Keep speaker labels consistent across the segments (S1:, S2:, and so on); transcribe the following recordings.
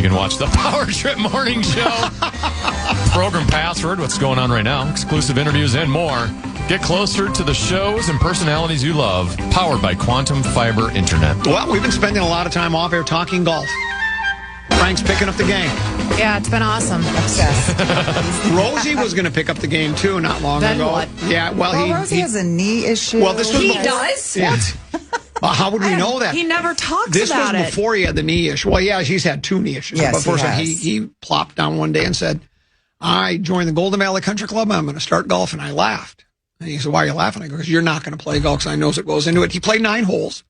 S1: can watch the Power Trip Morning Show. Program password, what's going on right now, exclusive interviews, and more. Get closer to the shows and personalities you love, powered by Quantum Fiber Internet.
S2: Well, we've been spending a lot of time off air talking golf. Frank's picking up the game.
S3: Yeah, it's been awesome. Obsessed.
S2: Rosie was going to pick up the game, too, not long
S3: Then
S2: ago.
S3: what?
S2: Yeah, well,
S4: Rosie has a knee issue.
S2: Well, this was
S3: He
S2: before-
S3: does?
S2: What? How would we know that?
S3: He never talks
S2: This
S3: about
S2: was
S3: it.
S2: before he had the knee issue. Well, yeah, he's had 2 knee issues.
S4: Yes,
S2: but first,
S4: he has.
S2: he plopped down one day and said, I joined the Golden Valley Country Club. I'm going to start golf. And I laughed. And he said, why are you laughing? I go, because you're not going to play golf because I know it goes into it. He played 9 holes.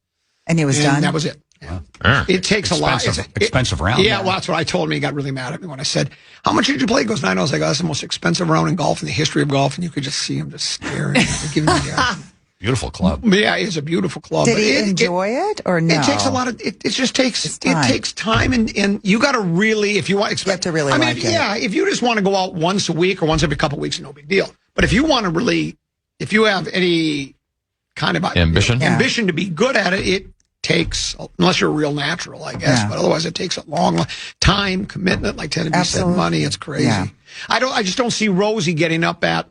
S4: And he was done?
S2: That was it. Yeah. It takes a lot.
S5: Expensive round.
S2: Yeah, well, that's what I told him. He got really mad at me when I said, how much did you play? He goes, 9 holes. I go, that's the most expensive round in golf in the history of golf. And you could just see him just staring. Giving me the
S5: Beautiful club.
S2: Yeah, it's a beautiful club.
S4: Did he enjoy it or no?
S2: It takes a lot of. It just takes. It takes time, and you got to really, if you want,
S4: You have to really like it.
S2: Yeah, if you just want to go out once a week or once every couple of weeks, no big deal. But if you want to really, if you have any kind of
S1: ambition,
S2: to be good at it, it takes, unless you're a real natural, I guess.
S4: Yeah.
S2: But otherwise, it takes a long time, commitment, like Tennessee said, money. It's crazy.
S4: Yeah.
S2: I just don't see Rosie getting up at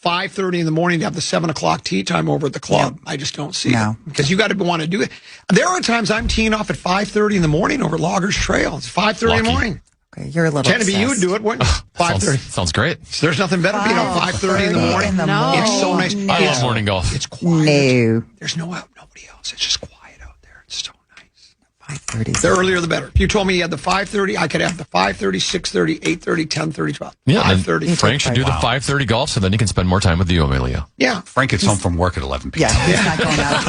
S2: 5:30 in the morning to have the 7 o'clock tee time over at the club.
S4: Yep.
S2: I just don't see
S4: No.
S2: it because you got to want to do it. There are times I'm teeing off at 5:30 in the morning over Loggers Trail. It's 5:30 in the morning.
S4: Okay, you're a little
S2: Kennedy, you would do it, wouldn't you? 5:30.
S1: Sounds great.
S2: There's nothing better being up 5:30 in the morning.
S3: No.
S2: It's so nice.
S1: I love morning golf.
S2: It's quiet.
S4: No.
S2: There's nobody else. It's just quiet out there. It's so nice.
S4: 5:30.
S2: The earlier the better. If you told me you had the 5:30, I could have the 5:30, 6:30, 8:30, 10:30, 12.
S1: Yeah,
S2: 5:30.
S1: Frank should do the 5:30 golf, so then you can spend more time with you, Amelia.
S2: Yeah.
S5: Frank gets home from work at 11 p.m.
S4: Yeah, he's not going out at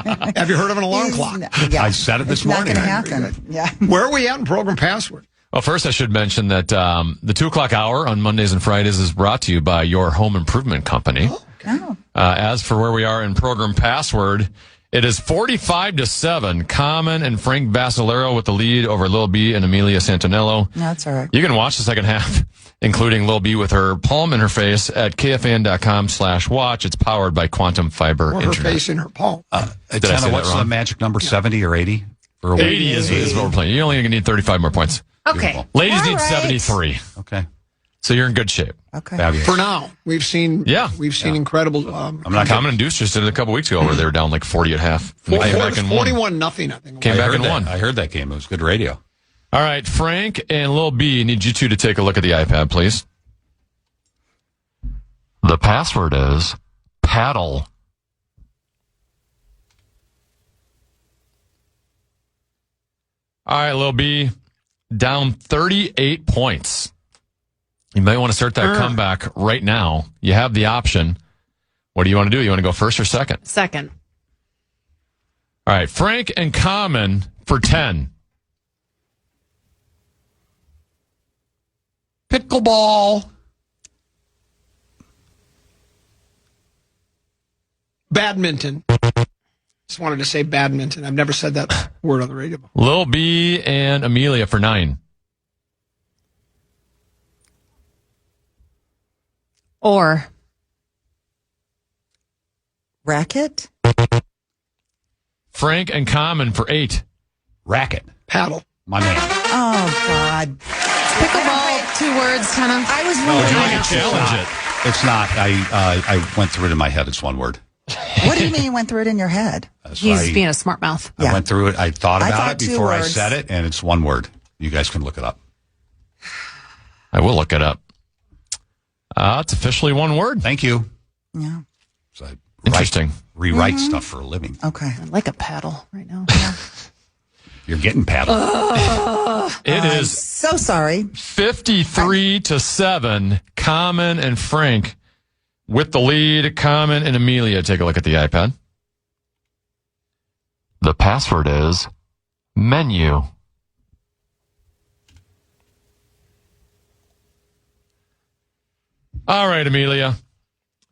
S4: 5:30.
S2: Have you heard of an alarm clock?
S4: Yeah.
S5: I said it this
S4: It's not
S5: morning.
S4: going to happen. Yeah.
S2: Where are we at in program password?
S1: Well, first I should mention that the 2 o'clock hour on Mondays and Fridays is brought to you by your home improvement company.
S4: Oh.
S1: As for where we are in program password, it is 45-7. Common and Frank Basilero with the lead over Lil B and Amelia Santinello.
S4: No, that's all right.
S1: You can watch the second half, including Lil B with her palm in her face at KFAN.com/watch. It's powered by Quantum Fiber
S2: Or her
S1: Internet.
S2: face in her palm.
S1: Did I say that
S5: What's the
S1: wrong?
S5: magic number? 70 or 80? For a week?
S1: 80 is what we're playing. You only need 35 more points.
S3: Okay.
S5: Beautiful.
S1: Ladies
S4: All
S1: need
S4: right.
S1: 73.
S5: Okay.
S1: So you're in good shape.
S4: Okay.
S5: Fabulous.
S2: For now, we've seen incredible.
S5: I'm not
S1: Common and Deuce just did it a couple weeks ago where they were down like 40 at half. And they came back and won.
S2: 41-0, I think.
S1: Came back and won.
S5: I heard that game. It was good radio.
S1: All right, Frank and Lil B, need you two to take a look at the iPad, please. The password is paddle. All right, Lil B, down 38 points. You might want to start that comeback right now. You have the option. What do you want to do? You want to go first or second?
S3: Second.
S1: All right, Frank and Common for 10.
S2: Pickleball. Badminton. Just wanted to say badminton. I've never said that word on the radio before.
S1: Lil B and Amelia for 9.
S3: Or.
S4: Racket?
S1: Frank and Common for 8.
S5: Racket.
S2: Paddle.
S5: My man.
S4: Oh, God.
S3: Pickleball, 2 words, kind of.
S4: I was
S1: Would you
S4: wondering.
S1: like to challenge it?
S5: It's not. I went through it in my head. It's one word.
S4: What do you mean you went through it in your head?
S5: That's
S3: He's
S5: why
S3: being a smart mouth.
S5: I went through it. I thought about it
S4: 2
S5: before I
S4: words.
S5: said it, and it's one word. You guys can look it up.
S1: I will look it up. It's officially one word.
S5: Thank you.
S4: Yeah.
S5: So I
S1: Interesting.
S5: rewrite stuff for a living.
S4: Okay.
S3: I like a paddle right now.
S5: You're getting paddled.
S1: It is
S4: So sorry.
S1: 53-7. Common and Frank with the lead. Common and Amelia. Take a look at the iPad. The password is menu. All right, Amelia.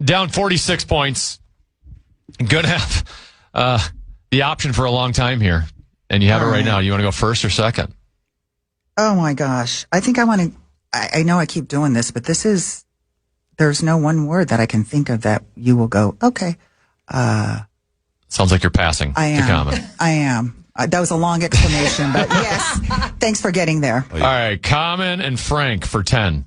S1: Down 46 points. Going to have the option for a long time here. And you have it right now. You want to go first or second?
S4: Oh, my gosh. I think I want to. I know I keep doing this, but there's no one word that I can think of that you will go, okay.
S1: Sounds like you're passing
S4: I
S1: to
S4: am.
S1: Common.
S4: I am. That was a long explanation, but yes, thanks for getting there.
S1: All right, Common and Frank for 10.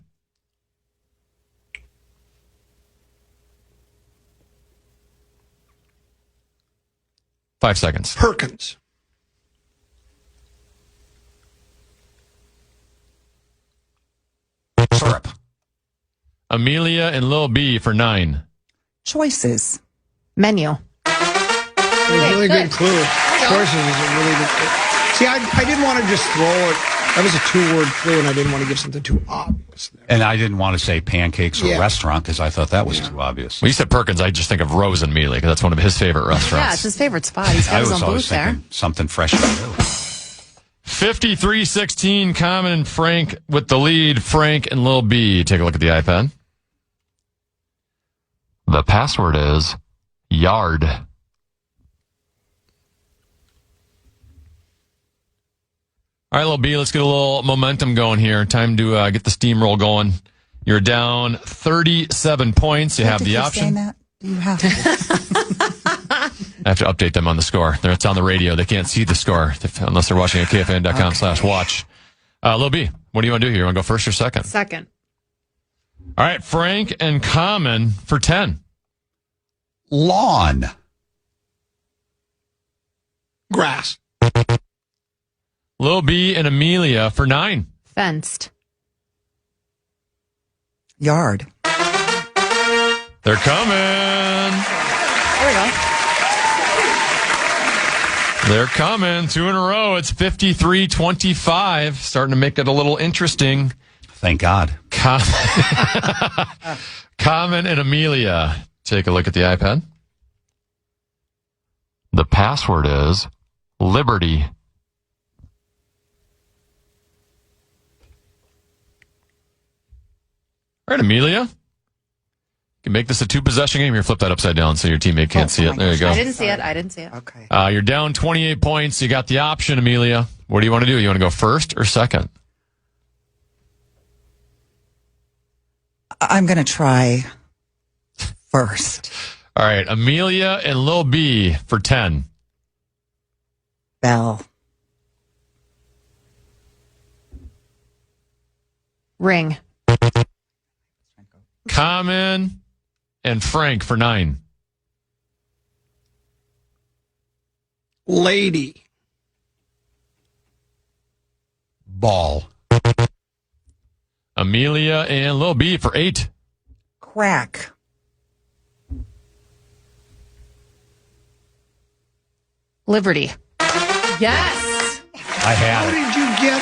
S1: Five seconds.
S2: Perkins.
S5: Syrup.
S1: Amelia and Lil B for 9.
S4: Choices.
S3: Menu.
S2: Really good clue. Choices is a really good clue. See, I didn't want to just throw it. That was a 2-word clue, and I didn't want to give something too obvious there.
S5: And I didn't want to say pancakes or
S2: Yeah.
S5: restaurant because I thought that was too obvious.
S1: When you said Perkins, I just think of Rose immediately because that's one of his favorite
S3: Yeah,
S1: restaurants.
S3: it's his favorite spot. He's got
S5: I
S3: his
S5: was
S3: own
S5: always
S3: booth there.
S5: thinking something fresh and new.
S1: 53-16, Common and Frank with the lead. Frank and Lil B. Take a look at the iPad. The password is yard. All right, Lil B, let's get a little momentum going here. Time to get the steamroll going. You're down 37 points. You have
S4: to
S1: the
S4: keep
S1: option.
S4: saying that? Do you have to?
S1: I have to update them on the score. It's on the radio. They can't see the score unless they're watching at KFAN.com/watch. Lil B, what do you want to do here? You want to go first or second?
S3: Second.
S1: All right, Frank and Common for 10.
S5: Lawn.
S2: Grass.
S1: Lil B and Amelia for 9.
S3: Fenced.
S4: Yard.
S1: They're coming.
S3: There we go.
S1: They're coming. 2 in a row. It's 53-25. Starting to make it a little interesting.
S5: Thank God.
S1: Common and Amelia. Take a look at the iPad. The password is Liberty. All right, Amelia. You can make this a 2-possession game. Here, flip that upside down so your teammate can't see it. There you go.
S3: I didn't see it.
S4: Okay.
S1: You're down 28 points. You got the option, Amelia. What do you want to do? You want to go first or second?
S4: I'm going to try first.
S1: All right, Amelia and Lil B for 10.
S4: Bell.
S3: Ring.
S1: Common and Frank for 9.
S2: Lady.
S5: Ball.
S1: Amelia and Lil B for 8.
S4: Crack.
S3: Liberty. Yes.
S5: I
S2: How
S5: had it.
S2: did you get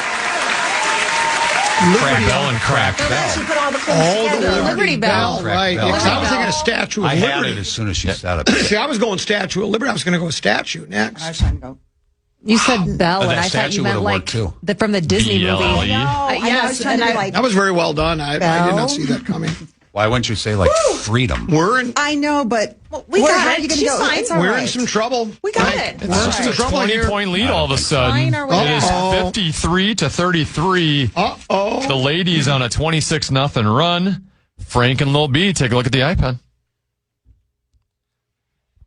S1: Crack
S2: Liberty?
S1: Bell and Crack Bell.
S4: She put all the
S2: Oh, the
S3: Liberty Bell.
S2: Right.
S5: Bell.
S2: Because I was thinking of Statue of
S5: I had
S2: Liberty.
S5: it as soon as she said it.
S2: See, I was going Statue of Liberty. I was going to go statue
S4: I was
S2: next.
S4: trying to go.
S3: You said Bell,
S5: that
S3: and I thought
S5: statue
S3: you meant
S5: would've
S3: like
S5: worked, too.
S3: from the Disney movie.
S1: BLLE.
S3: Yes, and I-
S2: That was very well done. I did
S4: Bell?
S2: not see that coming.
S5: Why wouldn't you say like freedom?
S2: We're in,
S4: I know, but
S3: we got
S4: how
S3: it.
S4: are you gonna
S3: She's
S4: go?
S3: fine.
S4: It's all
S2: we're
S4: right.
S2: in some trouble.
S3: We got
S2: Right.
S3: it.
S2: We're in
S1: It's
S2: some
S1: a
S2: trouble here.
S1: 20-point lead all of a sudden.
S3: Fine, are we?
S1: It is
S2: Uh-oh.
S1: 53-33.
S2: Uh-oh.
S1: The ladies on a 26-0 run. Frank and Lil B, take a look at the iPad.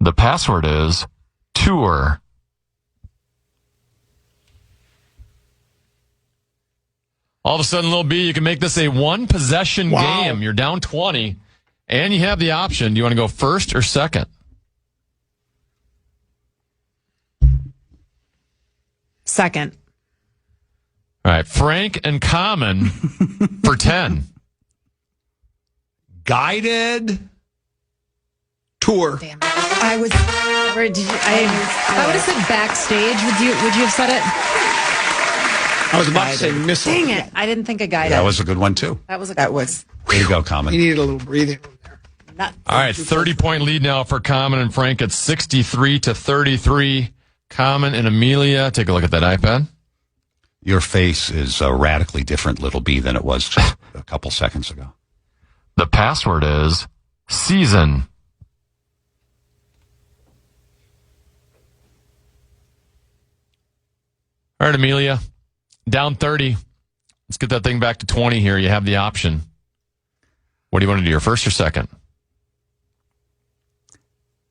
S1: The password is tour. All of a sudden, Lil B, you can make this a 1-possession
S2: Wow.
S1: game. You're down 20, and you have the option. Do you want to go first or second?
S3: Second.
S1: All right, Frank and Common for 10.
S5: Guided.
S2: Tour.
S3: Damn.
S4: I was.
S3: Where did you? I would have said backstage. Would you have said it?
S2: I was about to say missile.
S3: Dang it! I didn't think a guy.
S5: That was a good one too.
S3: That was a.
S4: That was.
S5: Way to go, Common.
S2: You needed a little breathing room there.
S3: Not,
S1: All right, 30-point lead now for Common and Frank at 63-33. Common and Amelia, take a look at that iPad.
S5: Your face is radically different, Little B, than it was just a couple seconds ago.
S1: The password is season. All right, Amelia, down 30. Let's get that thing back to 20 here. You have the option. What do you want to do, your first or second?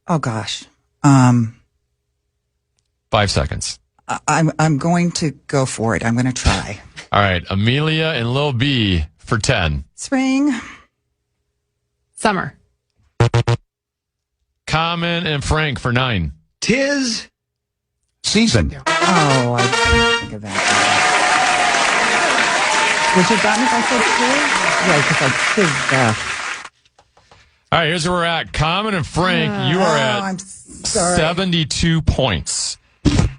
S4: Oh gosh.
S1: 5 seconds.
S4: I'm going to go for it. I'm going to try.
S1: All right, Amelia and Lil B for 10.
S4: Spring.
S3: Summer.
S1: Common and Frank for 9.
S2: Tis
S5: Season.
S4: Oh, I didn't think of that. Would you have gotten if I said tis? Yeah, because
S1: All right, here's where we're at. Common and Frank, you are at
S4: I'm sorry.
S1: 72 points.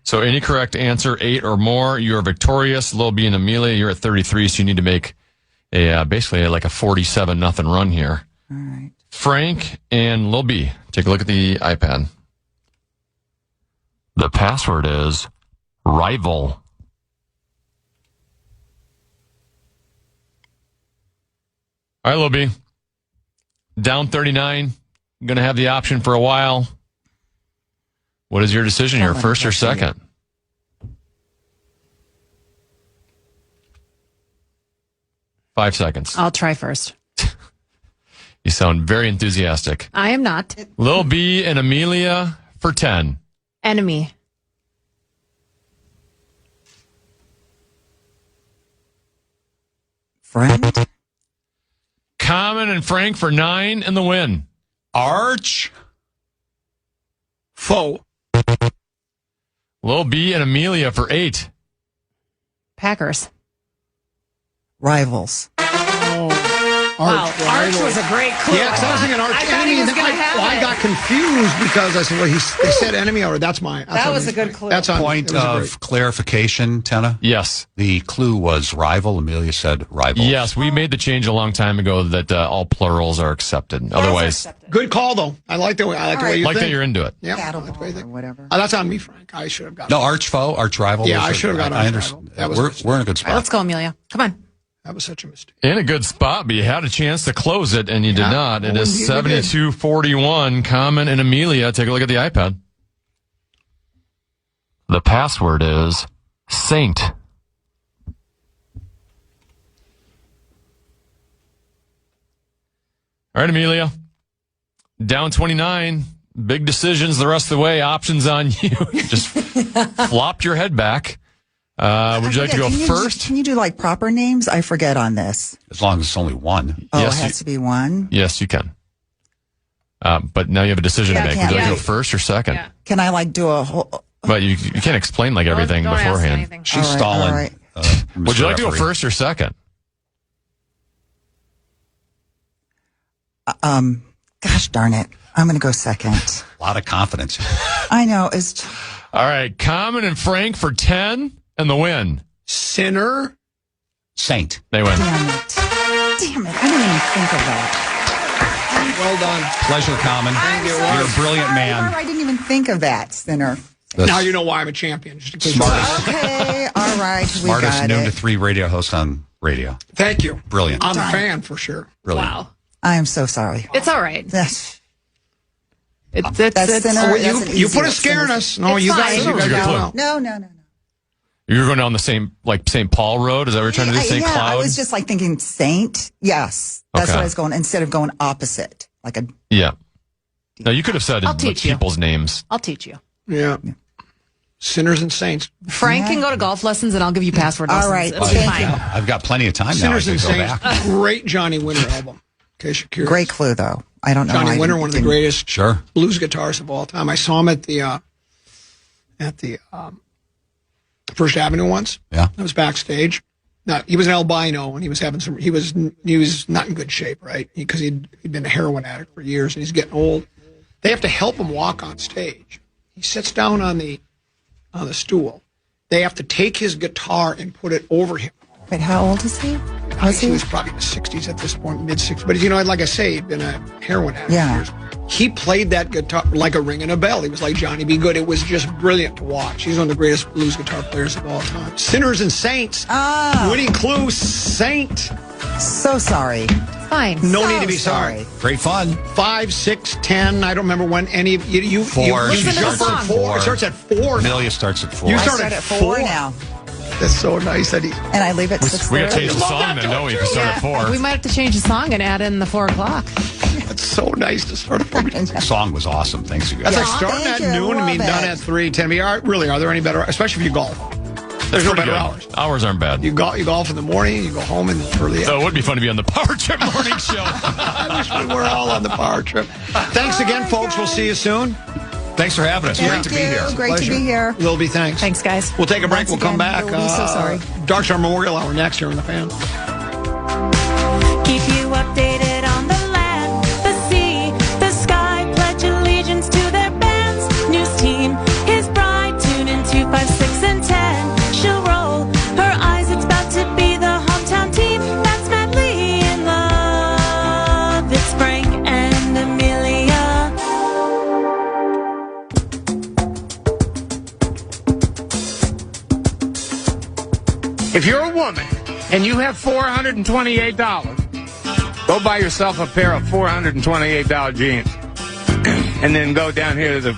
S1: So any correct answer, 8 or more, you are victorious. Lil B and Amelia, you're at 33, so you need to make basically like a 47-0 run here.
S4: All right.
S1: Frank and Lil B, take a look at the iPad. The password is rival. All right, Lil B. Down 39. Going to have the option for a while. What is your decision here, first or second? Five seconds.
S3: I'll try first.
S1: You sound very enthusiastic.
S3: I am not.
S1: Lil B and Amelia for 10.
S3: Enemy.
S4: Friend.
S1: Common and Frank for 9 and the win.
S5: Arch.
S2: foe.
S1: Lil B and Amelia for 8.
S3: Packers.
S4: Rivals.
S3: Wow, Arch was a great clue.
S2: Yeah, because I was thinking Arch
S3: I thought
S2: enemy.
S3: he was
S2: and
S3: going to have
S2: I
S3: it.
S2: got confused because I said, well, they said enemy, or that's my.
S3: That was a good clue.
S2: That's on
S5: Point
S2: it was a
S5: of
S2: great-
S5: clarification, Tenna.
S1: Yes.
S5: The clue was rival. Amelia said rival.
S1: Yes, we made the change a long time ago that all plurals are accepted. Otherwise,
S2: Good call, though. I like the way you
S1: like
S2: think.
S1: that you're into it.
S2: Yeah, I
S4: Battle
S2: like the way you
S4: or
S2: think.
S4: whatever.
S2: Oh, that's on me, Frank. I should have got
S5: No,
S2: it.
S5: arch foe, arch rival.
S2: Yeah,
S5: was
S2: I
S5: it?
S2: should have got
S5: I
S2: arch
S5: understand.
S2: rival. That was a mistake.
S5: We're in a good spot.
S3: Let's go, Amelia. Come on.
S2: That was such a mistake.
S1: In a good spot, but you had a chance to close it, and you did
S2: Yeah.
S1: not. It
S2: Oh,
S1: is
S2: indeed we did.
S1: 72-41. Common and Amelia. Take a look at the iPad. The password is Saint. All right, Amelia. Down 29. Big decisions the rest of the way. Options on you. Just flopped your head back. Would you like to go first?
S4: Can you do like proper names? I forget on this.
S5: As long as it's only one.
S4: Oh,
S1: Yes,
S4: it has to be one.
S1: Yes, you can. But now you have a decision to make. Would you like to go first or second?
S3: Yeah.
S4: Can I like do a whole?
S1: But you can't explain like everything
S3: Don't ask
S1: beforehand.
S3: anything.
S5: She's
S4: All right,
S5: stalling.
S4: all right.
S1: Would you like to go
S5: Mr.
S1: first or second?
S4: Gosh darn it! I'm going to go second.
S5: A lot of confidence.
S4: I know it's.
S1: All right, Common and Frank for 10 and the win.
S2: Sinner.
S5: Saint.
S1: They win.
S4: Damn it! Damn it! I didn't even think of that.
S2: Well done.
S5: Pleasure, Common. You're a brilliant man.
S4: I didn't even think of that, Sinner.
S5: The
S2: Now you know why I'm a champion. Just in case you
S5: Smartest.
S4: Okay, all right, we
S5: smartest
S4: got
S5: noon to
S4: it.
S5: 3 radio host on radio.
S2: Thank you.
S5: Brilliant.
S2: I'm a fan for sure.
S5: Brilliant.
S3: Wow.
S4: I am so sorry.
S3: It's all right.
S4: That's
S3: It's
S4: That's Sinner.
S2: Oh,
S4: That's an
S2: you
S4: easy
S2: put a
S4: one.
S2: scare in us. No,
S3: It's
S2: you
S3: fine.
S2: guys, you
S1: That was a
S2: guys
S1: good
S2: got
S1: clue.
S2: out.
S4: No.
S1: You're going down the same, like St. Paul Road? Is that what you're trying to do? St.
S4: Yeah,
S1: Cloud?
S4: I was just like thinking Saint. Yes, that's
S1: Okay.
S4: what I was going. Instead of going opposite, like a.
S1: Yeah. Now, you could have said
S3: I'll
S1: like,
S3: teach you.
S1: people's names.
S3: I'll teach you.
S2: Yeah. Sinners and saints.
S3: Frank can go to golf lessons, and I'll give you password
S4: All
S3: lessons.
S4: right.
S3: It'll be
S4: Thank
S3: fine.
S4: you.
S5: I've got plenty of time now. I
S2: Sinners
S5: can
S2: and
S5: go
S2: Saints.
S5: back.
S2: Great Johnny Winter album. In case you're curious.
S4: Great clue, though. I don't know.
S2: Johnny
S4: why I
S2: Winter, one of the
S4: didn't-
S2: greatest
S5: Sure.
S2: blues guitarists of all time. I saw him at the First Avenue once.
S5: Yeah.
S2: I was backstage. Now, he was an albino, and he was having some. He was not in good shape, right? Because he'd been a heroin addict for years, and he's getting old. They have to help him walk on stage. He sits down on the stool. They have to take his guitar and put it over him.
S4: Wait, how old is he?
S2: He was probably in the 60s at this point, mid-60s. But, like I say, he'd been a heroin addict
S4: Yeah.
S2: for years. He played that guitar like a ring in a bell. He was like Johnny B. Good. It was just brilliant to watch. He's one of the greatest blues guitar players of all time. Sinners and Saints. Winning clue, Saint.
S4: So sorry.
S3: Fine.
S2: No
S4: So
S2: need to be sorry.
S5: Great fun.
S2: 5, 6, 10. I don't remember when any of you.
S5: Four.
S2: You
S3: Listen to the
S2: jump
S3: song.
S2: at 4. It starts at 4.
S5: Amelia starts at 4.
S2: You
S4: I
S2: start
S4: start
S2: at
S4: at 4
S2: 4
S4: now,
S2: That's so nice that he.
S4: and I leave at 6:30.
S1: We got to change the song then, don't we? If you start at 4.
S3: We might have to change the song and add in the 4 o'clock.
S2: That's so nice to start a program.
S5: The song was awesome. Thanks, you guys.
S2: That's like starting at noon and being done at 3, 10. Really, are there any better, especially if you golf? There's no better hours.
S1: Hours aren't bad.
S2: You golf in the morning, you go home in the early
S1: So it would be fun to be on the Power Trip morning show.
S2: I wish we were all on the Power Trip. Thanks again, folks. We'll see you soon.
S1: Thanks for having us.
S4: Thank
S1: Great to be here.
S4: Great
S2: Pleasure.
S4: to be here.
S2: Lilby, thanks.
S3: Thanks, guys.
S2: We'll take a break.
S4: Once
S2: We'll come
S4: again,
S2: back.
S4: Lilby, so sorry.
S2: Dark Star Memorial Hour next here on the Fan.
S6: Keep you updated on the land, the sea, the sky. Pledge allegiance to their bands. News team, his bride. Tune in 2, 5, 6, and 10. She'll roll her eyes. It's about to be the hometown team. That's madly in love. It's Frank and Amelia.
S7: If you're a woman and you have $428, go buy yourself a pair of $428 jeans. And then go down here to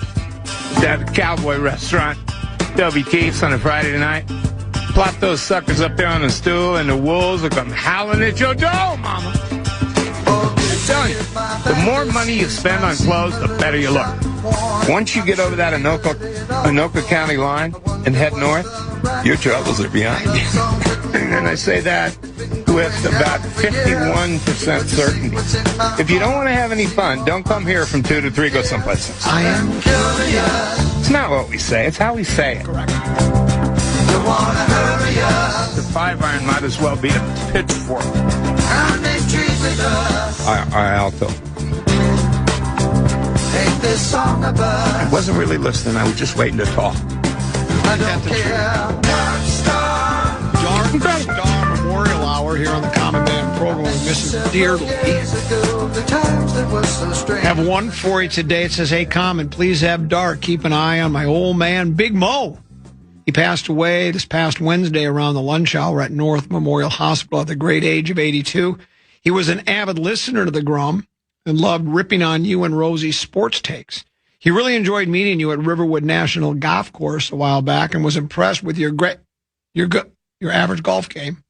S7: that cowboy restaurant, W. Keith's, on a Friday night. Plop those suckers up there on the stool, and the wolves will come howling at your door, mama. I'm telling you, the more money you spend on clothes, the better you look. Once you get over that Anoka County line and head north, your troubles are behind you. And I say that with about 51% certainty. If you don't want to have any fun, don't come here from 2 to 3, go someplace else.
S2: I am curious.
S7: It's not what we say, it's how we say it.
S2: Correct.
S7: The 5-iron might as well be a pitchfork. I alto. I wasn't really listening, I was just waiting to talk.
S2: Dark Star Memorial Hour here on the Common Man program with Mrs. Dearly. Have one for you today. It says, hey, Common, please have Dark. Keep an eye on my old man, Big Mo. He passed away this past Wednesday around the lunch hour at North Memorial Hospital at the great age of 82. He was an avid listener to the Grum and loved ripping on you and Rosie's sports takes. He really enjoyed meeting you at Riverwood National Golf Course a while back and was impressed with your average golf game.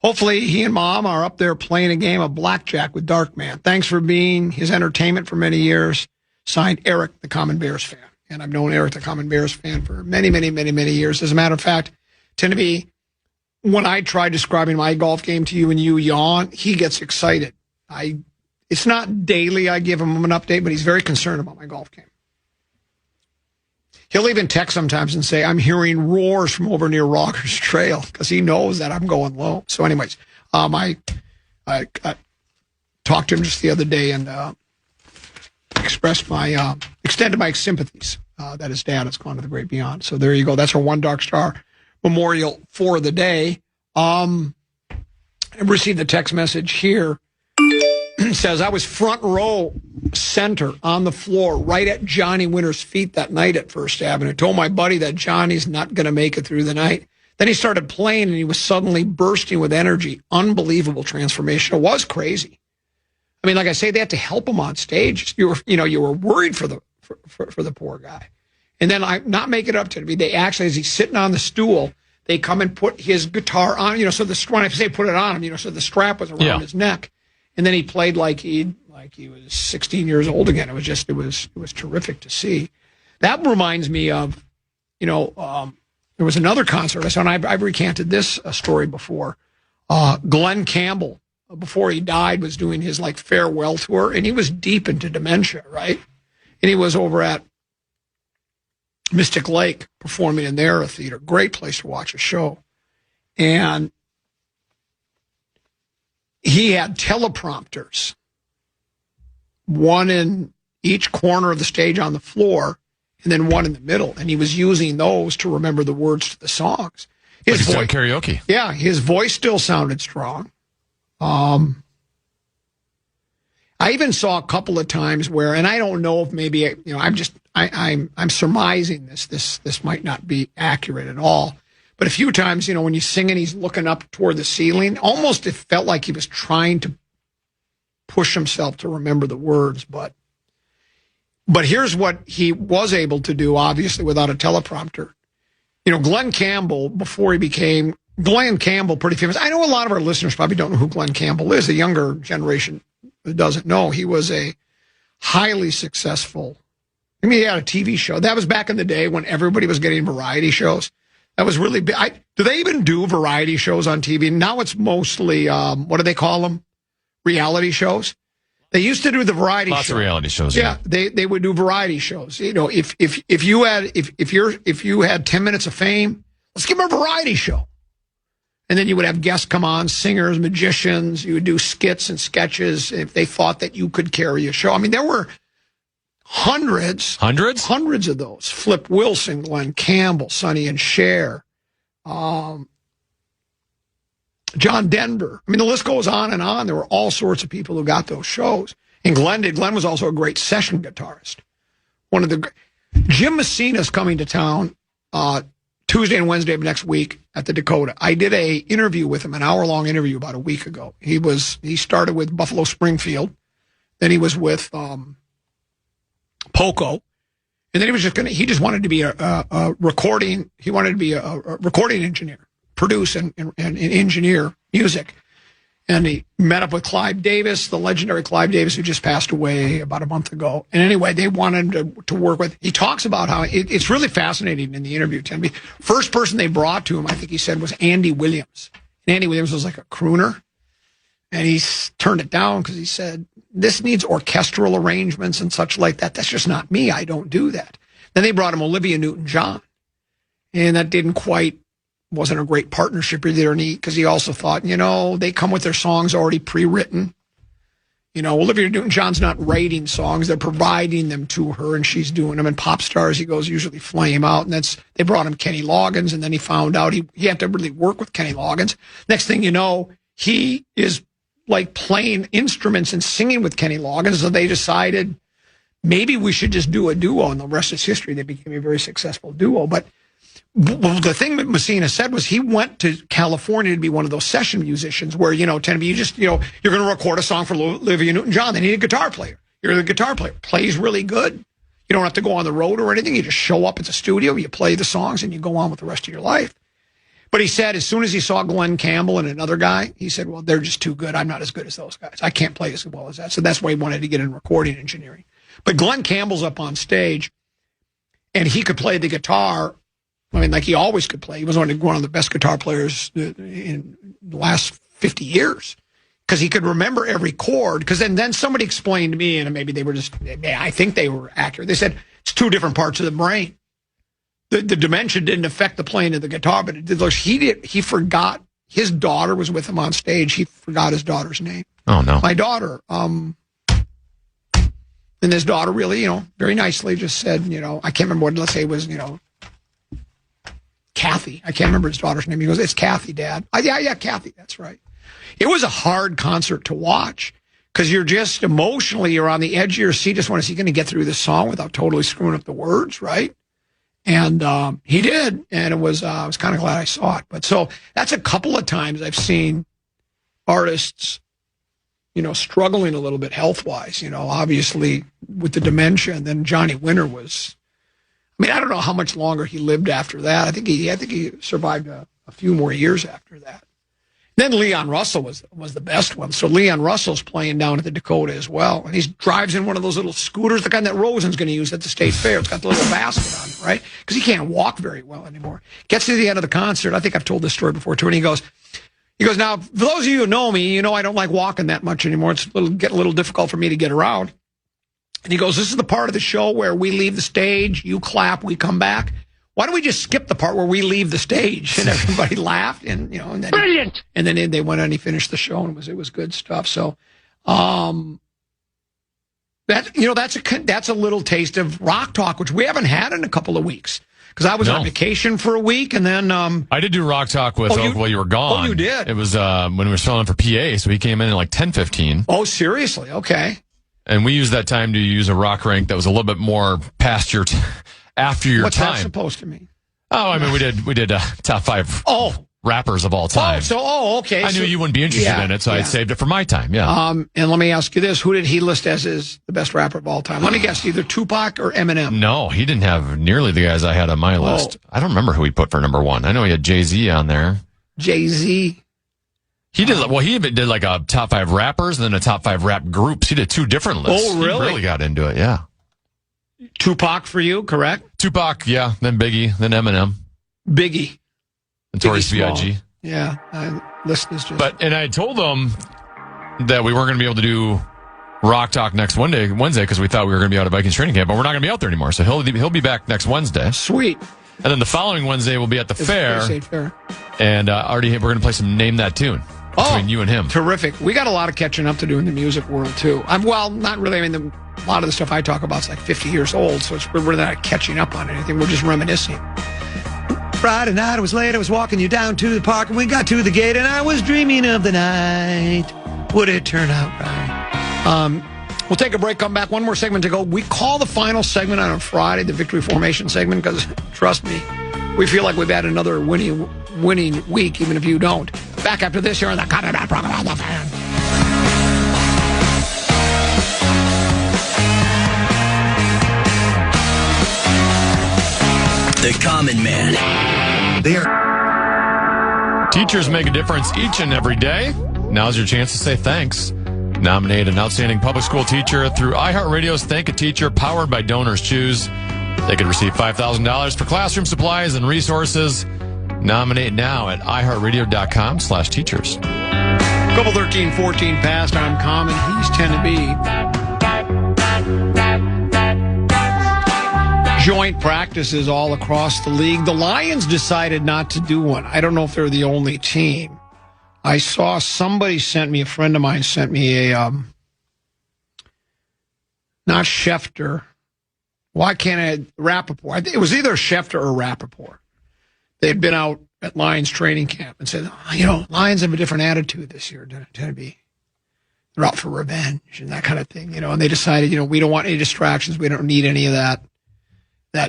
S2: Hopefully he and Mom are up there playing a game of blackjack with Darkman. Thanks for being his entertainment for many years. Signed, Eric, the Common Bears fan. And I've known Eric, the Common Bears fan, for many, many, many, many years. As a matter of fact, tend to be, when I try describing my golf game to you and you yawn, he gets excited. It's not daily I give him an update, but he's very concerned about my golf game. He'll even text sometimes and say, I'm hearing roars from over near Rogers Trail, because he knows that I'm going low. So anyways, I talked to him just the other day and expressed my, extended my sympathies that his dad has gone to the great beyond. So there you go. That's our one Dark Star Memorial for the day. I received a text message here. It says, I was front row center on the floor right at Johnny Winter's feet that night at First Avenue. Told my buddy that Johnny's not going to make it through the night. Then he started playing and he was suddenly bursting with energy. Unbelievable transformation. It was crazy. I mean, like I say, they had to help him on stage. You were worried for the poor guy. And then I not make it up to me. They actually, as he's sitting on the stool, they come and put his guitar on, so when I say put it on him, so the strap was around his neck. And then he played like he was 16 years old again. It was terrific to see. That reminds me of, there was another concert I saw, and I've recanted this story before. Glenn Campbell, before he died, was doing his farewell tour, and he was deep into dementia, right? And he was over at Mystic Lake performing in their theater. Great place to watch a show. And he had teleprompters, one in each corner of the stage on the floor, and then one in the middle. And he was using those to remember the words to the songs. His voice,
S1: karaoke. Yeah,
S2: his voice still sounded strong. I even saw a couple of times where, and I don't know if maybe, I'm surmising this might not be accurate at all. But a few times, when you sing and he's looking up toward the ceiling, almost it felt like he was trying to push himself to remember the words. But here's what he was able to do, obviously, without a teleprompter. Glenn Campbell, before he became Glenn Campbell, pretty famous. I know a lot of our listeners probably don't know who Glenn Campbell is. The younger generation doesn't know, he was a highly successful. I mean, he had a TV show. That was back in the day when everybody was getting variety shows. That was really big. Do they even do variety shows on TV? Now it's mostly, what do they call them? Reality shows. They used to do the variety shows.
S1: Lots of reality shows.
S2: Yeah, they would do variety shows. You know, if you had 10 minutes of fame, let's give them a variety show. And then you would have guests come on, singers, magicians. You would do skits and sketches if they thought that you could carry a show. I mean, there were hundreds of those. Flip Wilson, Glenn Campbell, Sonny and Cher, John Denver. I mean, the list goes on and on. There were all sorts of people who got those shows. And Glenn did. Glenn was also a great session guitarist. Jim Messina is coming to town Tuesday and Wednesday of next week at the Dakota. I did a interview with him, an hour-long interview about a week ago. He started with Buffalo Springfield. Then he was with Poco. And then he just wanted to be a recording. He wanted to be a recording engineer, produce and engineer music. And he met up with Clive Davis, the legendary Clive Davis, who just passed away about a month ago. And anyway, they wanted him to work with. He talks about how it's really fascinating in the interview. First person they brought to him, I think he said, was Andy Williams. And Andy Williams was like a crooner. And he turned it down because he said, this needs orchestral arrangements and such like that. That's just not me. I don't do that. Then they brought him Olivia Newton-John. And that wasn't a great partnership either, because he also thought, they come with their songs already pre-written. Olivia Newton-John's not writing songs; they're providing them to her, and she's doing them. And pop stars, he goes, usually flame out, and they brought him Kenny Loggins, and then he found out he had to really work with Kenny Loggins. Next thing you know, he is like playing instruments and singing with Kenny Loggins. So they decided maybe we should just do a duo, and the rest is history. They became a very successful duo, but. Well, the thing that Messina said was he went to California to be one of those session musicians where, tend to be you're going to record a song for Olivia Newton-John. They need a guitar player. You're the guitar player. Plays really good. You don't have to go on the road or anything. You just show up at the studio, you play the songs, and you go on with the rest of your life. But he said as soon as he saw Glenn Campbell and another guy, he said, well, they're just too good. I'm not as good as those guys. I can't play as well as that. So that's why he wanted to get in recording engineering. But Glenn Campbell's up on stage, and he could play the guitar. I mean, like he always could play. He was one of the best guitar players in the last 50 years because he could remember every chord. Because then somebody explained to me, and maybe I think they were accurate. They said it's two different parts of the brain. The dimension didn't affect the playing of the guitar, but it did. Look, he forgot. His daughter was with him on stage. He forgot his daughter's name.
S1: Oh, no.
S2: My daughter. And his daughter really, very nicely just said, I can't remember what, let's say it was, Kathy. I can't remember his daughter's name. He goes, it's Kathy, Dad. Yeah, Kathy. That's right. It was a hard concert to watch because you're just emotionally, you're on the edge of your seat. Just want to see, going to get through the song without totally screwing up the words, right? And he did. And I was kind of glad I saw it. But so that's a couple of times I've seen artists, struggling a little bit health-wise, obviously with the dementia. And then Johnny Winter was, I don't know how much longer he lived after that. I think he survived a few more years after that. Then Leon Russell was the best one. So Leon Russell's playing down at the Dakota as well. And he drives in one of those little scooters, the kind that Rosen's going to use at the state fair. It's got the little basket on it, right? Because he can't walk very well anymore. Gets to the end of the concert. I think I've told this story before too. And he goes, now, for those of you who know me, I don't like walking that much anymore. It's getting a little difficult for me to get around. And he goes, this is the part of the show where we leave the stage, you clap, we come back. Why don't we just skip the part where we leave the stage? And everybody laughed, and and then brilliant. And then they went on and he finished the show, and it was good stuff. So, that's a little taste of Rock Talk, which we haven't had in a couple of weeks because I was on vacation for a week, and then
S1: I did do Rock Talk with Oak while you were gone.
S2: Oh, you did.
S1: It was when we were filling for PA, so he came in at like 10:15.
S2: Oh, seriously? Okay.
S1: And we used that time to use a rock rank that was a little bit more past your after your
S2: What's
S1: time.
S2: What's that supposed to mean?
S1: Oh, I mean, we did top 5 rappers of all time.
S2: Okay.
S1: I knew you wouldn't be interested in it, so I saved it for my time. Yeah.
S2: And let me ask you this: who did he list as the best rapper of all time? Let me guess, either Tupac or Eminem.
S1: No, he didn't have nearly the guys I had on my list. I don't remember who he put for number 1. I know he had Jay-Z on there.
S2: Jay-Z.
S1: He did he even did like a top 5 rappers and then a top 5 rap groups. He did 2 different lists.
S2: Oh, really?
S1: He really got into it, yeah.
S2: Tupac for you, correct?
S1: Tupac, yeah. Then Biggie, then Eminem.
S2: Biggie.
S1: Notorious
S2: Biggie
S1: B.I.G.
S2: Yeah, listeners just...
S1: And I told them that we weren't going to be able to do Rock Talk next Wednesday because we thought we were going to be out of Vikings training camp, but we're not going to be out there anymore. So he'll be back next Wednesday.
S2: Sweet.
S1: And then the following Wednesday we'll be at the fair.
S2: Fair.
S1: And we're going to play some Name That Tune between you and him.
S2: Terrific. We got a lot of catching up to do in the music world, too. Not really. I mean, a lot of the stuff I talk about is like 50 years old, so we're not catching up on anything. We're just reminiscing. Friday night, it was late. I was walking you down to the park, and we got to the gate, and I was dreaming of the night. Would it turn out right? We'll take a break, come back. One more segment to go. We call the final segment on a Friday the Victory Formation segment because, trust me, we feel like we've had another winning week, even if you don't. Back after this here on the Common Man program on the Fan.
S8: The Common Man.
S1: Teachers make a difference each and every day. Now's your chance to say thanks. Nominate an outstanding public school teacher through iHeartRadio's Thank a Teacher, powered by Donors Choose. They could receive $5,000 for classroom supplies and resources. Nominate now at iHeartRadio.com/teachers.
S2: Couple 13-14 past. I'm Common. He's 10 to be. Joint practices all across the league. The Lions decided not to do one. I don't know if they're the only team. I saw a friend of mine sent me a, not Schefter. Why can't Rappaport? It was either Schefter or Rappaport. They had been out at Lions training camp and said, Lions have a different attitude this year. Tend to be, they're out for revenge and that kind of thing, and they decided, we don't want any distractions. We don't need any of that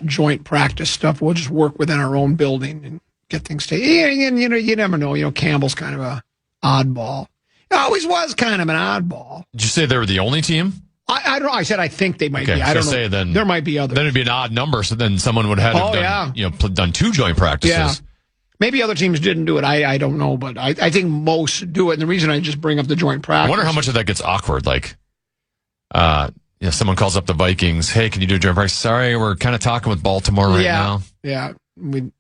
S2: joint practice stuff. We'll just work within our own building and get things to, and you never know. Campbell's kind of a oddball. He always was kind of an oddball.
S1: Did you say they were the only team?
S2: I don't know. I said I think they might be. I don't know.
S1: Then
S2: there might be others.
S1: Then it'd be an odd number. So then someone would have done 2 joint practices.
S2: Yeah. Maybe other teams didn't do it. I don't know, but I think most do it. And the reason I just bring up the joint practice,
S1: I wonder how much of that gets awkward. Like, someone calls up the Vikings. Hey, can you do a joint practice? Sorry, we're kind of talking with Baltimore right now.
S2: Yeah. We've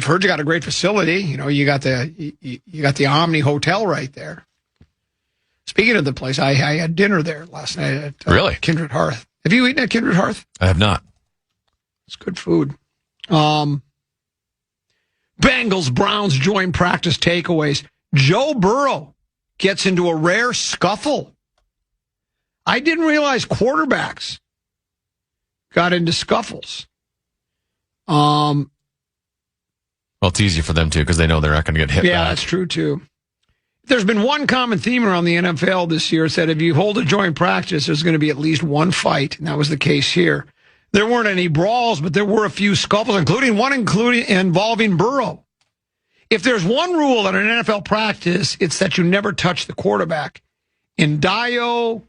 S2: heard you got a great facility. You got the Omni Hotel right there. Speaking of the place, I had dinner there last night at
S1: really?
S2: Kindred Hearth. Have you eaten at Kindred Hearth?
S1: I have not.
S2: It's good food. Bengals, Browns joint practice takeaways. Joe Burrow gets into a rare scuffle. I didn't realize quarterbacks got into scuffles.
S1: Well, it's easy for them too because they know they're not going to get hit back.
S2: Yeah, that's true too. There's been one common theme around the NFL this year. It said if you hold a joint practice, there's going to be at least one fight, and that was the case here. There weren't any brawls, but there were a few scuffles, including one involving Burrow. If there's one rule at an NFL practice, it's that you never touch the quarterback. Ndayo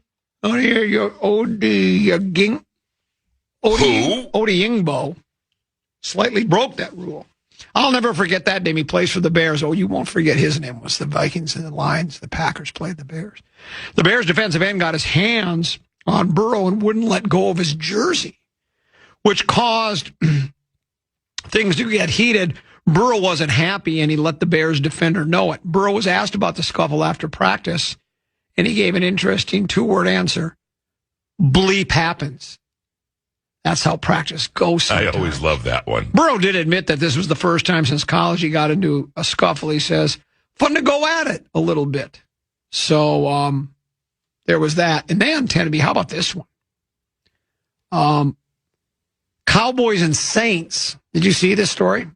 S2: Odeyingbo slightly broke that rule. I'll never forget that name. He plays for the Bears. Oh, you won't forget his name. It was the Vikings and the Lions. The Packers played the Bears. The Bears defensive end got his hands on Burrow and wouldn't let go of his jersey, which caused things to get heated. Burrow wasn't happy, and he let the Bears defender know it. Burrow was asked about the scuffle after practice, and he gave an interesting 2-word answer. Bleep happens. That's how practice goes sometimes.
S9: I always love that one.
S2: Burrow did admit that this was the first time since college he got into a scuffle. He says, fun to go at it a little bit. So there was that. And then, Tenneby, how about this one? Cowboys and Saints. Did you see this story?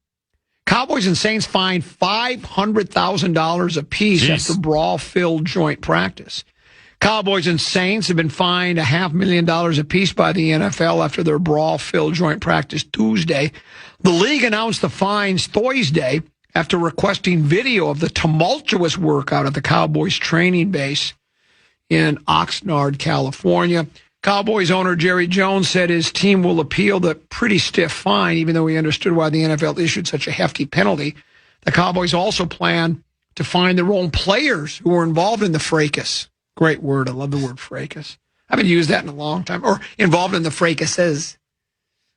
S2: Cowboys and Saints fined $500,000 apiece after brawl-filled joint practice. Cowboys and Saints have been fined $500,000 apiece by the NFL after their brawl-filled joint practice Tuesday. The league announced the fines Thursday after requesting video of the tumultuous workout at the Cowboys training base in Oxnard, California. Cowboys owner Jerry Jones said his team will appeal the pretty stiff fine, even though he understood why the NFL issued such a hefty penalty. The Cowboys also plan to find their own players who were involved in the fracas. Great word. I love the word fracas. I haven't used that in a long time. Or involved in the fracases,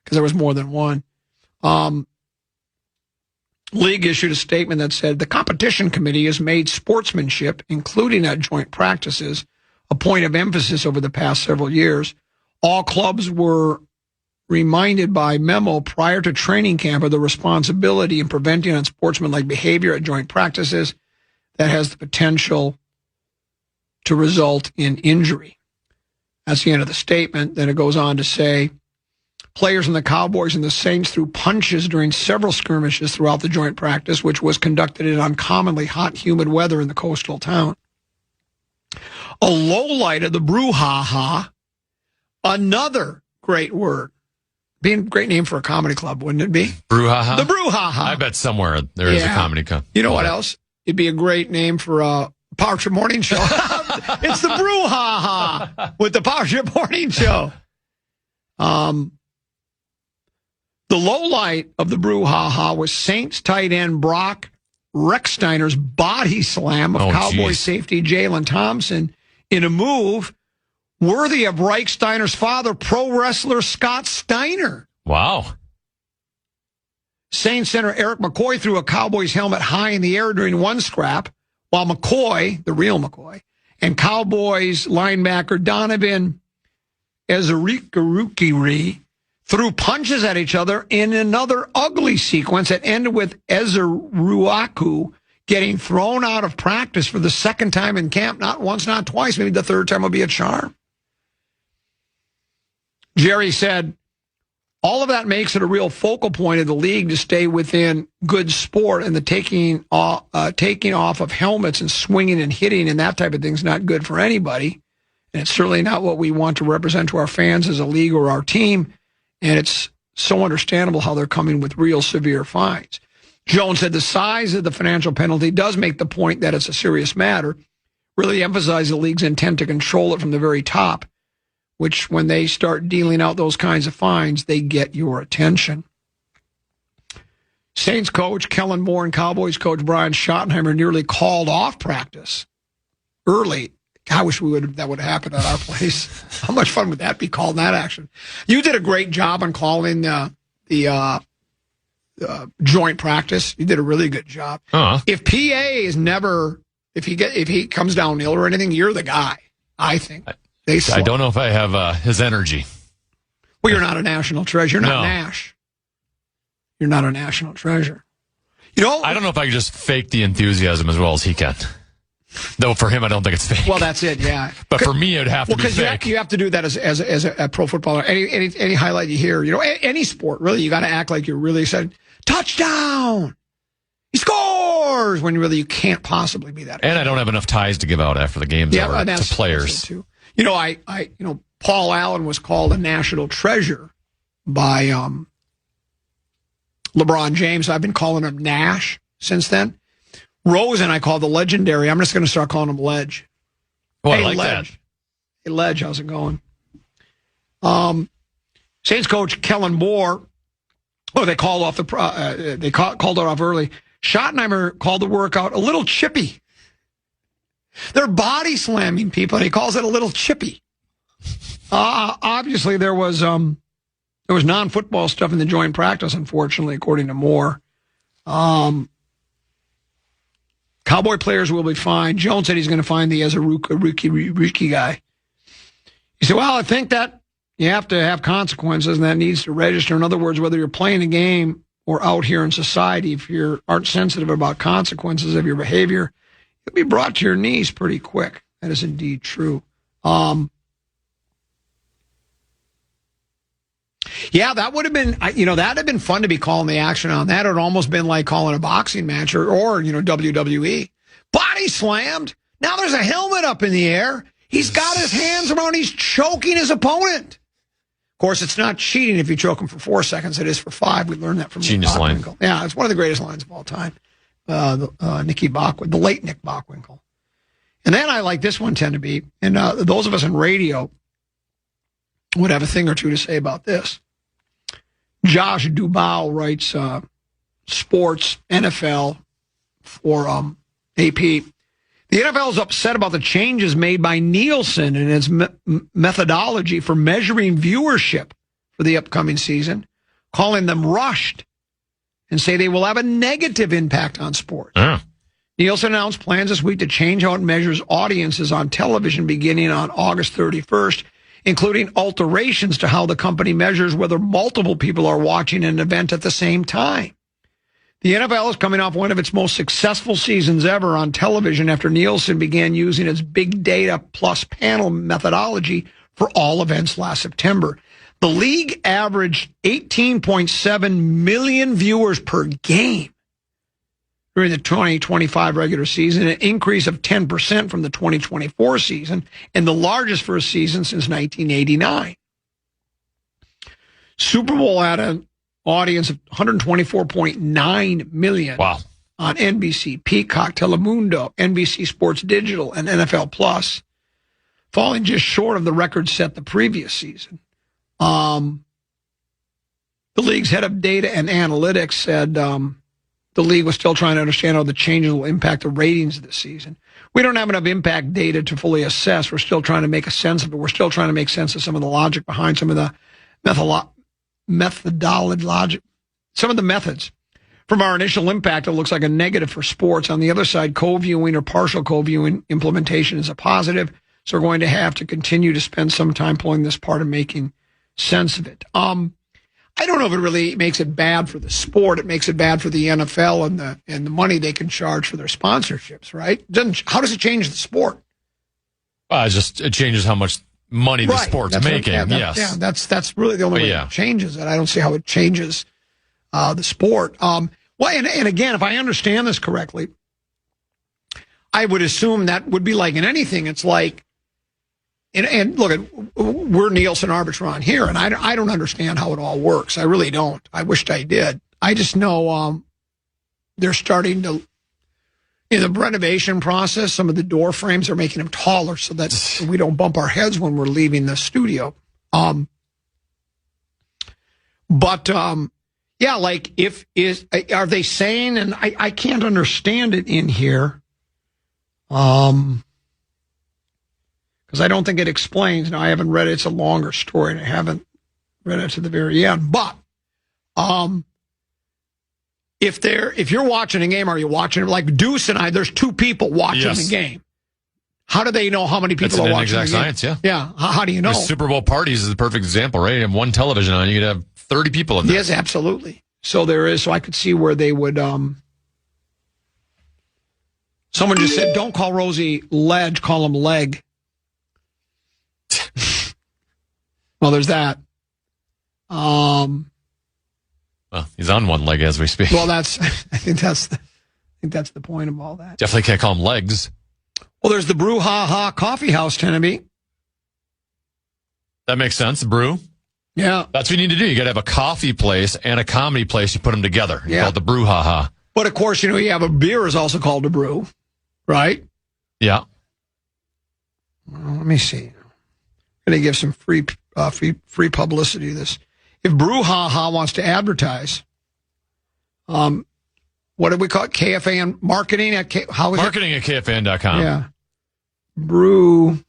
S2: because there was more than one. League issued a statement that said the competition committee has made sportsmanship, including at joint practices, a point of emphasis over the past several years. All clubs were reminded by memo prior to training camp of the responsibility in preventing unsportsmanlike behavior at joint practices that has the potential to result in injury. That's the end of the statement. Then it goes on to say, players in the Cowboys and the Saints threw punches during several skirmishes throughout the joint practice, which was conducted in uncommonly hot, humid weather in the coastal town. A lowlight of the BrewHaha, another great word. Be a great name for a comedy club, wouldn't it be?
S1: BrewHaha?
S2: The BrewHaha.
S1: I bet somewhere there is a comedy club.
S2: You know what else? It'd be a great name for a Power Trip Morning Show. It's the BrewHaha with the Power Trip Morning Show. The low light of the BrewHaha was Saints tight end Brock Rechsteiner's body slam of Cowboys safety Jalen Thompson in a move worthy of Rechsteiner's father, pro wrestler Scott Steiner.
S1: Wow.
S2: Saints center Eric McCoy threw a Cowboys helmet high in the air during one scrap, while McCoy, the real McCoy, and Cowboys linebacker Donovan Ezerukiri threw punches at each other in another ugly sequence that ended with Ezeruaku getting thrown out of practice for the second time in camp. Not once, not twice. Maybe the third time will be a charm. Jerry said, all of that makes it a real focal point of the league to stay within good sport, and the taking off of helmets and swinging and hitting and that type of thing is not good for anybody. And it's certainly not what we want to represent to our fans as a league or our team. And it's so understandable how they're coming with real severe fines. Jones said the size of the financial penalty does make the point that it's a serious matter, really emphasize the league's intent to control it from the very top, which when they start dealing out those kinds of fines, they get your attention. Saints coach Kellen Moore and Cowboys coach Brian Schottenheimer nearly called off practice early. I wish that would happen at our place. How much fun would that be, calling that action? You did a great job on calling the joint practice. You did a really good job. If PA is never, if he comes down ill or anything, you're the guy, I think. I
S1: don't know if I have his energy.
S2: Well, you're not a national treasure. You're not Nash. You're not a national treasure. You know,
S1: I don't know if I can just fake the enthusiasm as well as he can. Though for him, I don't think it's fake.
S2: Well, that's it, yeah.
S1: But for me, it would have to be fake.
S2: Because you have to do that as a pro footballer. Any highlight you hear, you know, any sport, really, you got to act like you're really excited. Touchdown! He scores! When really you can't possibly be that excited.
S1: And I don't have enough ties to give out after the game's over to players.
S2: Too. You know, Paul Allen was called a national treasure by LeBron James. I've been calling him Nash since then. Rose and I call the legendary. I'm just going to start calling him Ledge.
S1: Oh, hey, I like
S2: Ledge.
S1: that.
S2: Hey, Ledge, how's it going? Saints coach Kellen Moore. Oh, they called off called it off early. Schottenheimer called the workout a little chippy. They're body slamming people, and he calls it a little chippy. Obviously, there was non-football stuff in the joint practice, unfortunately, according to Moore. Cowboy players will be fine. Jones said he's going to find the Ezeruaku guy. He said, well, I think that you have to have consequences, and that needs to register. In other words, whether you're playing a game or out here in society, if you aren't sensitive about consequences of your behavior, you'll be brought to your knees pretty quick. That is indeed true. Yeah, that would have been, that'd have been fun to be calling the action on that. It would almost been like calling a boxing match or WWE. Body slammed. Now there's a helmet up in the air. He's got his hands around. He's choking his opponent. Of course, it's not cheating if you choke him for 4 seconds. It is for 5. We learned that from
S1: Genius line.
S2: Yeah, it's one of the greatest lines of all time. Nicky Bockwinkel, the late Nick Bockwinkel. And then I like this one tend to be, and those of us in radio would have a thing or two to say about this. Josh Dubow writes sports, NFL for AP. The NFL is upset about the changes made by Nielsen in its methodology for measuring viewership for the upcoming season, calling them rushed, and say they will have a negative impact on sports. Nielsen announced plans this week to change how it measures audiences on television beginning on August 31st, including alterations to how the company measures whether multiple people are watching an event at the same time. The NFL is coming off one of its most successful seasons ever on television after Nielsen began using its big data plus panel methodology for all events last September. The league averaged 18.7 million viewers per game during the 2025 regular season, an increase of 10% from the 2024 season, and the largest for a season since 1989. Super Bowl had an audience of 124.9 million on NBC, Peacock, Telemundo, NBC Sports Digital, and NFL Plus, falling just short of the record set the previous season. The league's head of data and analytics said the league was still trying to understand how the changes will impact the ratings this season. We don't have enough impact data to fully assess. We're still trying to make a sense of it. We're still trying to make sense of some of the logic behind some of the some of the methods. From our initial impact, it looks like a negative for sports. On the other side, co-viewing or partial co-viewing implementation is a positive. So we're going to have to continue to spend some time pulling this apart and making sense of it. I don't know if it really makes it bad for the sport. It makes it bad for the NFL and the money they can charge for their sponsorships, right? How does it change the sport?
S1: It changes how much money the sport's making.
S2: That's really the only way it changes it. I don't see how it changes the sport. And again, if I understand this correctly, I would assume that would be like in anything. It's like, and look, we're Nielsen Arbitron here, and I don't understand how it all works. I really don't. I wished I did. I just know they're starting to, in the renovation process, some of the door frames are making them taller so that we don't bump our heads when we're leaving the studio. Like are they saying, and I can't understand it in here, because I don't think it explains. Now, I haven't read it. It's a longer story, and I haven't read it to the very end. But if you're watching a game, are you watching it? Like Deuce and I, there's two people watching the game. How do they know how many people are watching the game?
S1: Science, yeah.
S2: Yeah, how do you know?
S1: The Super Bowl parties is the perfect example, right? You have one television on, you could have 30 people in there.
S2: Yes, absolutely. So there is. So I could see where they would... Someone just said, don't call Rosie Ledge, call him Leg. Well, there's that.
S1: Well, he's on one leg as we speak.
S2: Well, I think that's the point of all that.
S1: Definitely can't call him Legs.
S2: Well, there's the BrewHaha Coffee House, Tenneby.
S1: That makes sense. Brew.
S2: Yeah.
S1: That's what you need to do. You got to have a coffee place and a comedy place. You put them together. You call it the BrewHaha.
S2: But of course, you have a beer is also called a brew, right?
S1: Yeah.
S2: Well, let me see. I'm going to give some free publicity to this. If BrewHaha wants to advertise, what do we call it? KFAN marketing at
S1: marketing at KFAN.com.
S2: Yeah. BrewHaha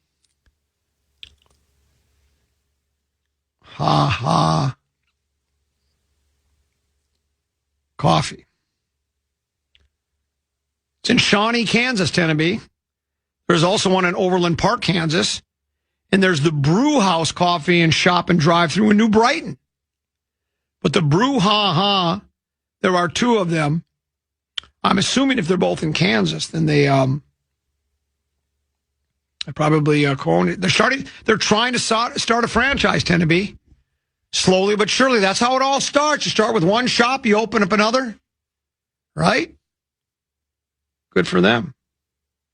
S2: Coffee. It's in Shawnee, Kansas, Tenneby. There's also one in Overland Park, Kansas. And there's the Brew House Coffee and Shop and Drive-Thru in New Brighton. But the BrewHaha, there are two of them. I'm assuming if they're both in Kansas, then they probably they're trying to start a franchise, Tenneby. Slowly but surely. That's how it all starts. You start with one shop, you open up another. Right? Good for them.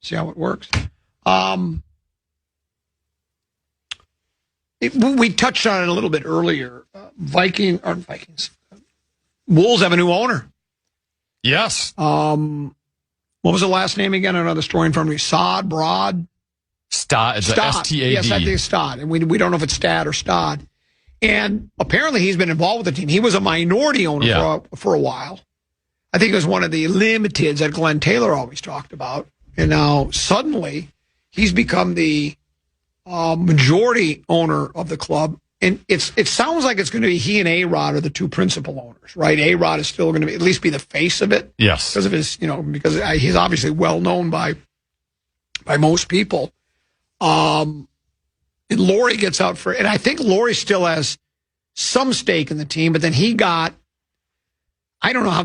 S2: See how it works. We touched on it a little bit earlier. Vikings. Wolves have a new owner.
S1: Yes.
S2: What was the last name again? Another story in front of me. Stad.
S1: It's S-T-A-D.
S2: Yes, I think it's Stad. And we don't know if it's Stad or Stad. And apparently he's been involved with the team. He was a minority owner for a while. I think it was one of the limiteds that Glenn Taylor always talked about. And now suddenly he's become the majority owner of the club. And it sounds like it's going to be he and A-Rod are the two principal owners, right? A-Rod is still going to at least be the face of it.
S1: Yes.
S2: Because of his, because he's obviously well known by most people. And Laurie gets out and I think Laurie still has some stake in the team, but then he got, I don't know how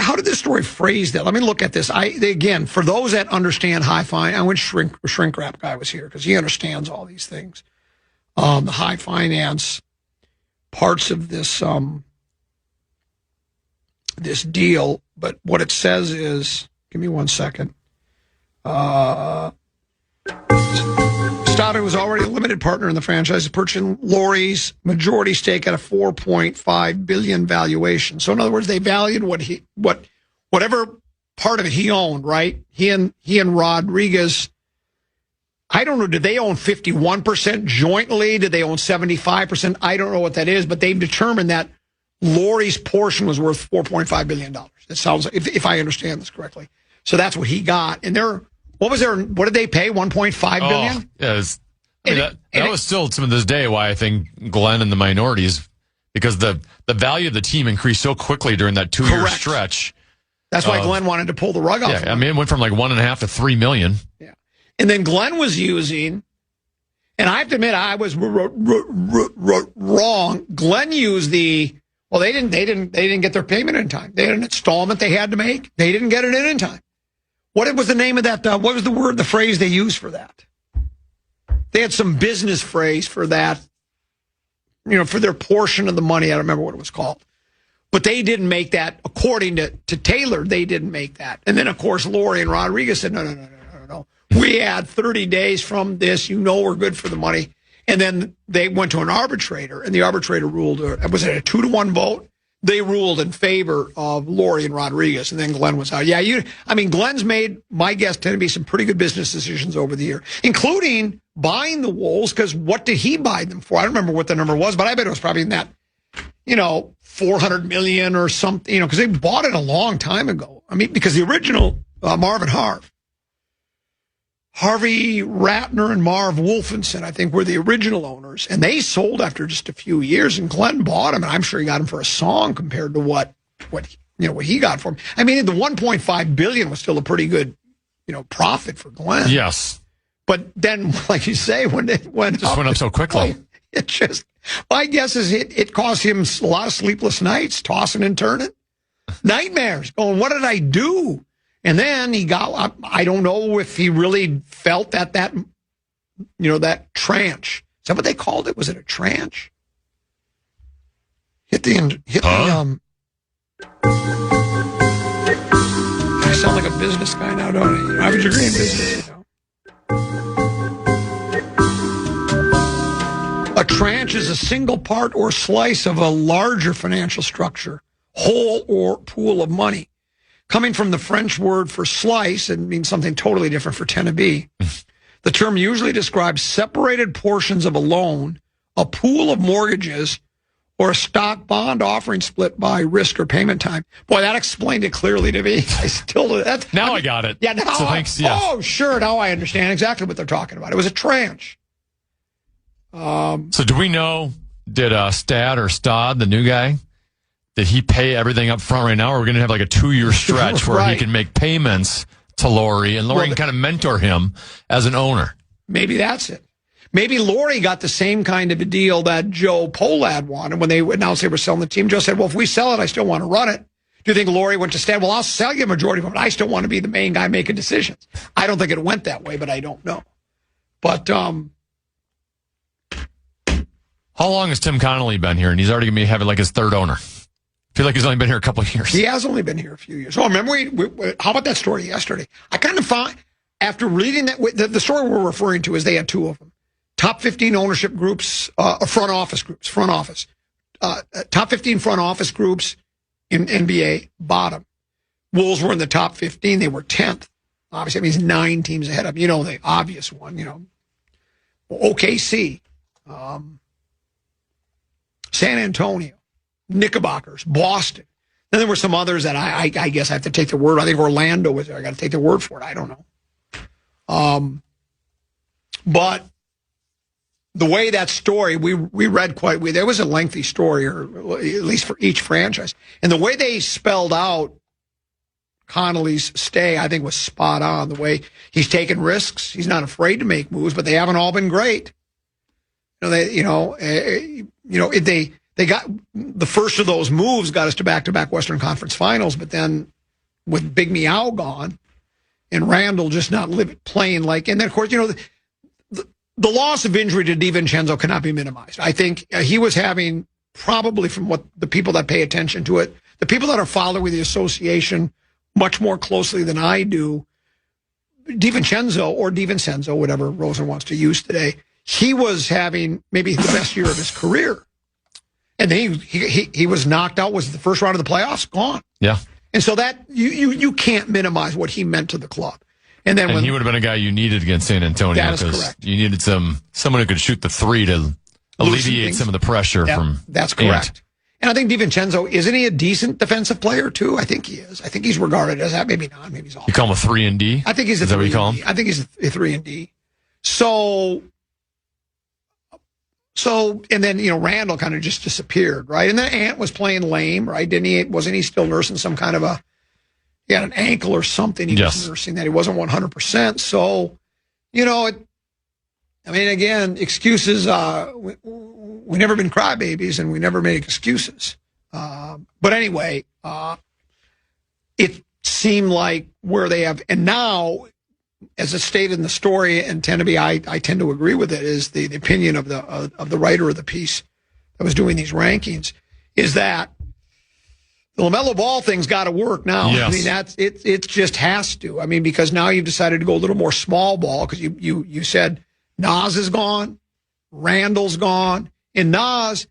S2: how did this story phrase that? Let me look at this. Again, for those that understand high finance, I wish shrink wrap guy was here because he understands all these things. The high finance parts of this this deal, but what it says is, give me 1 second. Stoddard was already a limited partner in the franchise, purchasing Laurie's majority stake at a $4.5 billion valuation. So in other words, they valued whatever part of it he owned, right? He and Rodriguez. I don't know. Did they own 51% jointly? Did they own 75%? I don't know what that is, but they've determined that Laurie's portion was worth $4.5 billion. It sounds like, if I understand this correctly. So that's what he got. And what did they pay? $1.5 billion?
S1: Yeah, that was still to this day why I think Glenn and the minorities, because the value of the team increased so quickly during that 2-year stretch.
S2: That's why Glenn wanted to pull the rug off.
S1: Yeah, I mean, it went from like 1.5 to 3 million.
S2: Yeah. And then Glenn was using, and I have to admit, I was wrong. Glenn used they didn't get their payment in time. They had an installment they had to make. They didn't get it in time. What was the name of that? What was the phrase they used for that? They had some business phrase for that, for their portion of the money. I don't remember what it was called. But they didn't make that, according to Taylor, they didn't make that. And then, of course, Laurie and Rodriguez said, no. We had 30 days from this. We're good for the money. And then they went to an arbitrator, and the arbitrator ruled, was it a 2-1 vote? They ruled in favor of Laurie and Rodriguez, and then Glenn was out. Yeah, Glenn's made, my guess, tend to be some pretty good business decisions over the year, including buying the Wolves, because what did he buy them for? I don't remember what the number was, but I bet it was probably in that, $400 million or something, because they bought it a long time ago. I mean, because the original Marvin Harvey Ratner and Marv Wolfenson, I think, were the original owners, and they sold after just a few years, and Glenn bought them, and I'm sure he got them for a song compared to what he got for them. I mean, the $1.5 billion was still a pretty good, profit for Glenn.
S1: Yes.
S2: But then, like you say, when it went
S1: up so quickly,
S2: my guess is it cost him a lot of sleepless nights, tossing and turning, nightmares, going, what did I do? And then he got, I don't know if he really felt that tranche. Is that what they called it? Was it a tranche? I sound like a business guy now, don't I? I have a degree in business, A tranche is a single part or slice of a larger financial structure, whole or pool of money. Coming from the French word for slice, it means something totally different for tenant B. The term usually describes separated portions of a loan, a pool of mortgages, or a stock bond offering split by risk or payment time. Boy, that explained it clearly to me. I got it. Yeah, now
S1: thanks. Yeah.
S2: Oh, sure. Now I understand exactly what they're talking about. It was a tranche.
S1: So do we know, did Stod, the new guy, did he pay everything up front right now, or we're going to have like a 2-year stretch where he can make payments to Laurie, and Laurie can kind of mentor him as an owner?
S2: Maybe that's it. Maybe Laurie got the same kind of a deal that Joe Polad wanted when they announced they were selling the team. Joe said, well, if we sell it, I still want to run it. Do you think Laurie went to Stad? Well, I'll sell you a majority of it, but I still want to be the main guy making decisions. I don't think it went that way, but I don't know. But
S1: how long has Tim Connolly been here? And he's already going to be having like his third owner. I feel like he's only been here a couple of years.
S2: He has only been here a few years. Oh, remember, how about that story yesterday? I kind of found, after reading that, the story we're referring to is they had 2 of them. Top 15 ownership groups, front office. Top 15 front office groups in NBA, bottom. Wolves were in the top 15. They were 10th. Obviously, that means 9 teams ahead of, the obvious one, OKC, San Antonio, Knickerbockers, Boston. Then there were some others that I guess I have to take their word. I think Orlando was there. I got to take their word for it. I don't know. But the way that story, we read there was a lengthy story, or at least for each franchise. And the way they spelled out Connolly's stay, I think, was spot on. The way he's taken risks. He's not afraid to make moves, but they haven't all been great. They got the first of those moves got us to back-to-back Western Conference Finals, but then with Big Meow gone and Randall just not playing like, and then of course, the loss of injury to DiVincenzo cannot be minimized. I think he was having, probably from what the people that pay attention to it, the people that are following the association much more closely than I do, DiVincenzo, whatever Rosen wants to use today, he was having maybe the best year of his career. And then he was knocked out, was the first round of the playoffs, gone.
S1: Yeah.
S2: And so that you can't minimize what he meant to the club. And then
S1: he would have been a guy you needed against San Antonio.
S2: That is correct.
S1: You needed someone who could shoot the three to alleviate some of the pressure from.
S2: That's correct. And I think DiVincenzo, isn't he a decent defensive player too? I think he is. I think he's regarded as that. Maybe not. Maybe he's all.
S1: You call him a 3-and-D?
S2: I think he's a 3-and-D.
S1: Is that what you call him?
S2: I think he's a 3-and-D. So, and then, Randall kind of just disappeared, right? And then Ant was playing lame, right? Wasn't he still nursing some kind of he had an ankle or something he was nursing that he wasn't 100%. So, again, excuses, we never been crybabies and we never make excuses. But anyway, it seemed like where they have, and now, as it's stated in the story, and I tend to agree with it, is the opinion of the writer of the piece that was doing these rankings, is that the LaMelo Ball thing's got to work now.
S1: Yes.
S2: It just has to. Because now you've decided to go a little more small ball, because you said Nas is gone, Randall's gone, and Nas,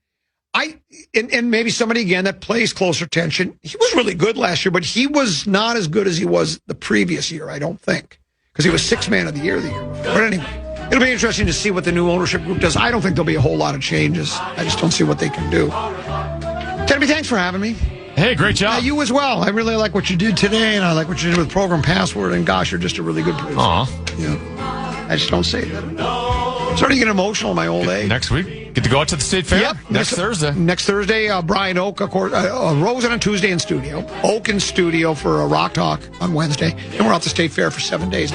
S2: and maybe somebody again that plays closer attention. He was really good last year, but he was not as good as he was the previous year, I don't think, because he was sixth man of the year before. But anyway, it'll be interesting to see what the new ownership group does. I don't think there'll be a whole lot of changes. I just don't see what they can do. Kennedy, thanks for having me.
S1: Hey, great job.
S2: You as well. I really like what you did today, and I like what you did with Program Password, and gosh, you're just a really good producer.
S1: Aw.
S2: Yeah. I just don't say that. I'm starting to get emotional in my old age.
S1: Next week, get to go out to the State Fair?
S2: Yep.
S1: Next Thursday.
S2: Next Thursday, Brian Oak, of course, Rosen on Tuesday in studio, Oak in studio for a Rock Talk on Wednesday, and we're out to State Fair for 7 days.